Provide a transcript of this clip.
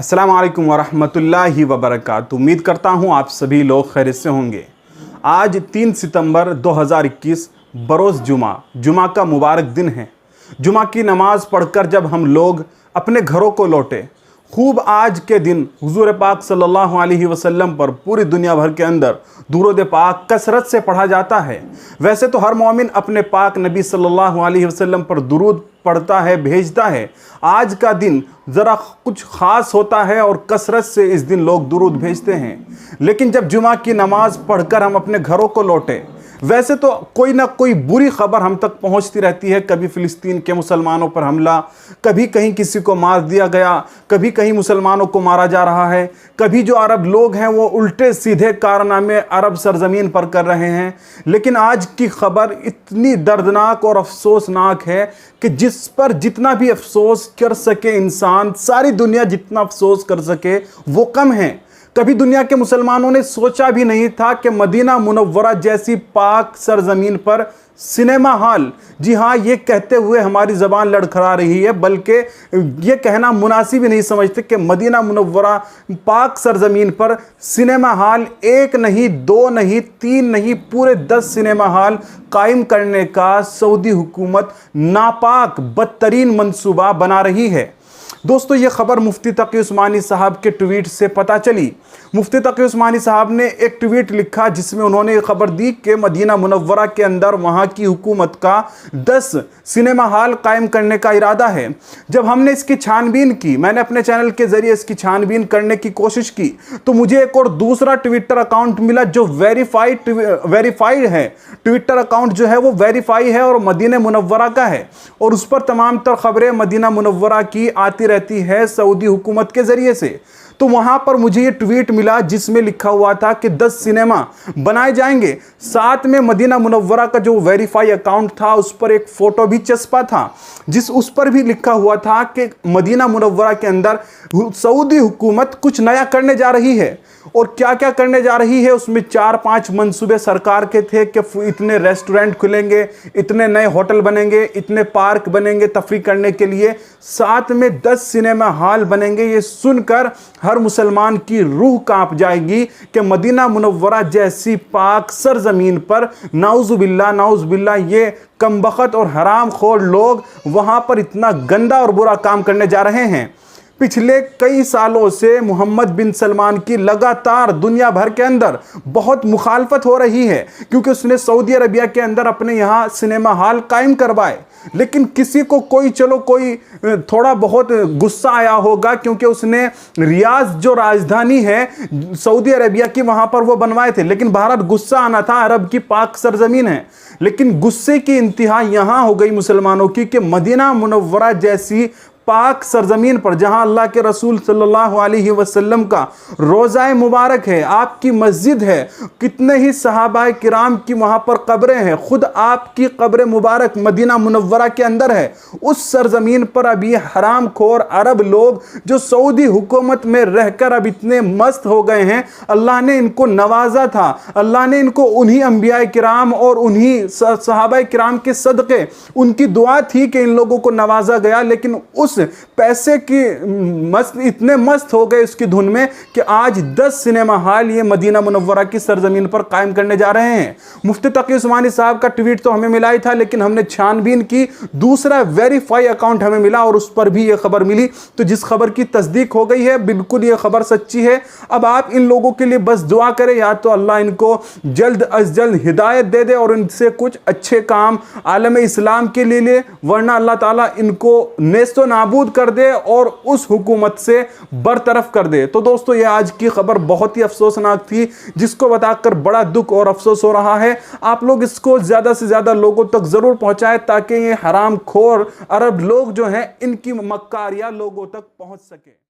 अस्सलाम वालेकुम वरहमतुल्लाहि वबरकातुहू। उम्मीद करता हूँ आप सभी लोग खैरियत से होंगे। आज 3 सितंबर 2021 बरोज़ जुमा का मुबारक दिन है। जुमा की नमाज़ पढ़कर जब हम लोग अपने घरों को लौटे, खूब आज के दिन हुज़ूर पाक सल्लल्लाहु अलैहि वसल्लम पर पूरी दुनिया भर के अंदर दुरूद पाक कसरत से पढ़ा जाता है। वैसे तो हर मोमिन अपने पाक नबी सल्लल्लाहु अलैहि वसल्लम पर दुरूद पढ़ता है, भेजता है। आज का दिन ज़रा कुछ ख़ास होता है और कसरत से इस दिन लोग दुरूद भेजते हैं। लेकिन जब जुमा की नमाज़ पढ़कर हम अपने घरों को लौटे, वैसे तो कोई ना कोई बुरी खबर हम तक पहुंचती रहती है। कभी फ़िलिस्तीन के मुसलमानों पर हमला, कभी कहीं किसी को मार दिया गया, कभी कहीं मुसलमानों को मारा जा रहा है, कभी जो अरब लोग हैं वो उल्टे सीधे कारनामे अरब सरजमीन पर कर रहे हैं। लेकिन आज की खबर इतनी दर्दनाक और अफसोसनाक है कि जिस पर जितना भी अफसोस कर सके इंसान, सारी दुनिया जितना अफसोस कर सके वो कम है। कभी दुनिया के मुसलमानों ने सोचा भी नहीं था कि मदीना मुनव्वरा जैसी पाक सरजमीन पर सिनेमा हॉल, जी हाँ, ये कहते हुए हमारी ज़बान लड़खड़ा रही है, बल्कि ये कहना मुनासिब ही नहीं समझते कि मदीना मुनव्वरा पाक सरजमीन पर सिनेमा हॉल एक नहीं, दो नहीं, तीन नहीं, पूरे 10 सिनेमा हॉल कायम करने का सऊदी हुकूमत नापाक बदतरीन मंसूबा बना रही है। दोस्तों, ये खबर मुफ्ती तकी उस्मानी साहब के ट्वीट से पता चली। मुफ्ती तकी उस्मानी साहब ने एक ट्वीट लिखा जिसमें उन्होंने ये खबर दी कि मदीना मुनव्वरा के अंदर वहाँ की हुकूमत का 10 सिनेमा हॉल कायम करने का इरादा है। जब हमने इसकी छानबीन की, मैंने अपने चैनल के ज़रिए इसकी छानबीन करने की कोशिश की, तो मुझे एक और दूसरा ट्विटर अकाउंट मिला जो वेरीफाइड है। ट्विटर अकाउंट जो है वो वेरीफाई है और मदीना मुनव्वरा का है, और उस पर तमाम तर खबरें मदीना मुनव्वरा की आती रहती है सऊदी हुकूमत के ज़रिए से। तो वहां पर मुझे ये ट्वीट मिला जिसमें लिखा हुआ था कि 10 सिनेमा बनाए जाएंगे। साथ में मदीना मुनव्वरा का जो वेरीफाई अकाउंट था उस पर एक फ़ोटो भी चस्पा था, उस पर भी लिखा हुआ था कि मदीना मुनव्वरा के अंदर सऊदी हुकूमत कुछ नया करने जा रही है। और क्या क्या करने जा रही है, उसमें 4-5 मंसूबे सरकार के थे कि इतने रेस्टोरेंट खुलेंगे, इतने नए होटल बनेंगे, इतने पार्क बनेंगे तफरीह करने के लिए, साथ में 10 सिनेमा हॉल बनेंगे। ये सुनकर हर मुसलमान की रूह कांप जाएगी कि मदीना मुनव्वरा जैसी पाक सरजमीन पर नाउज़ुबिल्लाह ये कमबख्त और हराम खोर लोग वहाँ पर इतना गंदा और बुरा काम करने जा रहे हैं। पिछले कई सालों से मोहम्मद बिन सलमान की लगातार दुनिया भर के अंदर बहुत मुखालफत हो रही है, क्योंकि उसने सऊदी अरबिया के अंदर अपने यहाँ सिनेमा हॉल कायम करवाए। लेकिन किसी को कोई थोड़ा बहुत गुस्सा आया होगा, क्योंकि उसने रियाज जो राजधानी है सऊदी अरबिया की, वहाँ पर वो बनवाए थे। लेकिन भारत गुस्सा आना था, अरब की पाक सरजमीन है। लेकिन गुस्से की इंतहा यहाँ हो गई मुसलमानों की कि मदीना मुनव्वरा जैसी पाक सरजमीन पर, जहां अल्लाह के रसूल सल्लल्लाहु अलैहि वसल्लम का रोज़ा मुबारक है, आपकी मस्जिद है, कितने ही सहाबाए किराम की वहां पर कब्रें हैं, खुद आपकी कब्र मुबारक मदीना मुनव्वरा के अंदर है। उस सरजमीन पर अब ये हराम खोर अरब लोग जो सऊदी हुकूमत में रहकर अब इतने मस्त हो गए हैं, अल्लाह ने इनको नवाजा था, अल्लाह ने इनको उन्हीं अंबिया किराम और उन्हीं सहाबाए किराम के सदक़े, उनकी दुआ थी कि इन लोगों को नवाजा गया। लेकिन उस पैसे की इतने मस्त हो गए उसकी धुन में कि आज 10 सिनेमा हॉल ये मदीना मुनव्वरा की सरजमीन पर कायम करने जा रहे हैं। मुफ्ती तकी उस्मानी साहब का ट्वीट तो हमें मिला ही था, लेकिन हमने छानबीन की, दूसरा वेरीफाई अकाउंट हमें मिला और उस पर भी ये खबर मिली। तो जिस खबर की तस्दीक हो गई है, बिल्कुल ये खबर सच्ची है। अब आप इन लोगों के लिए बस दुआ करें, या तो अल्लाह इनको जल्द अज जल्द हिदायत दे दे और इनसे कुछ अच्छे काम आलम इस्लाम के लिए ले, वरना अल्लाह ताला इनको नेस्तो नाबूद कर दे और उस हुकूमत से बरतरफ कर दे। तो दोस्तों, ये आज की खबर बहुत ही अफसोसनाक थी, जिसको बताकर बड़ा दुख और अफसोस हो रहा है। आप लोग इसको ज़्यादा से ज़्यादा लोगों तक ज़रूर पहुंचाएं, ताकि ये हराम खोर अरब लोग जो हैं इनकी मक्कारियां लोगों तक पहुंच सके।